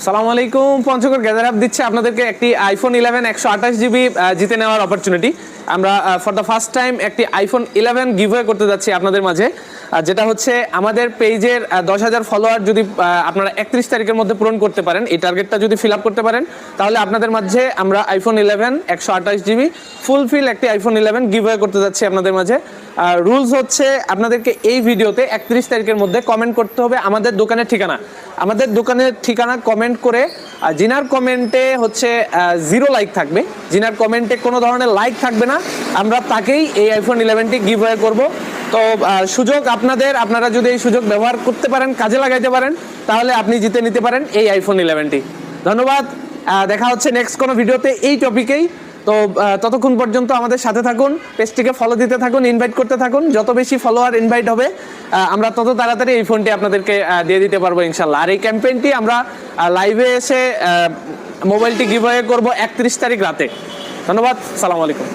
আসসালামু আলাইকুম। Panchagarh gather app দিচ্ছে আপনাদেরকে একটি আইফোন 11 128 GB জিতে নেওয়ার অপরচুনিটি। আমরা ফর দ্য ফার্স্ট টাইম একটি আইফোন 11 গিভওয়ে করতে যাচ্ছি আপনাদের মাঝে, যেটা হচ্ছে আমাদের পেজের 10,000 ফলোয়ার যদি আপনারা 31 তারিখের মধ্যে পূরণ করতে পারেন, এই টার্গেটটা যদি ফিল আপ করতে পারেন, তাহলে আপনাদের মাঝে আমরা আইফোন 11 128 GB ফুলফিল একটি আইফোন 11 গিভওয়ে করতে যাচ্ছি আপনাদের মাঝে। রুলস হচ্ছে আপনাদেরকে এই ভিডিওতে 31 তারিখের মধ্যে কমেন্ট করতে হবে আমাদের দোকানের ঠিকানা। আমাদের দোকানের ঠিকানা কমেন্ট করে, জিনার কমেন্টে হচ্ছে 0 লাইক থাকবে, জিনার কমেন্টে কোনো ধরনের লাইক থাকবে না, আমরা তাকেই এই আইফোন 11টি গিভওয়ে করব। তো সুযোগ আপনারা যদি এই সুযোগ ব্যবহার করতে পারেন, কাজে লাগাইতে পারেন, তাহলে আপনি জিতে নিতে পারেন এই আইফোন 11টি। ধন্যবাদ, দেখা হচ্ছে নেক্সট কোনো ভিডিওতে এই টপিকেই। তো ততক্ষণ পর্যন্ত আমাদের সাথে থাকুন, পেজটিকে ফলো দিতে থাকুন, ইনভাইট করতে থাকুন। যত বেশি ফলোয়ার ইনভাইট হবে আমরা তত তাড়াতাড়ি এই ফোনটি আপনাদেরকে দিয়ে দিতে পারবো ইনশাল্লাহ। আর এই ক্যাম্পেইনটি আমরা লাইভে এসে মোবাইলটি গিভওয়ে করব 31 তারিখ রাতে। ধন্যবাদ, সালাম আলাইকুম।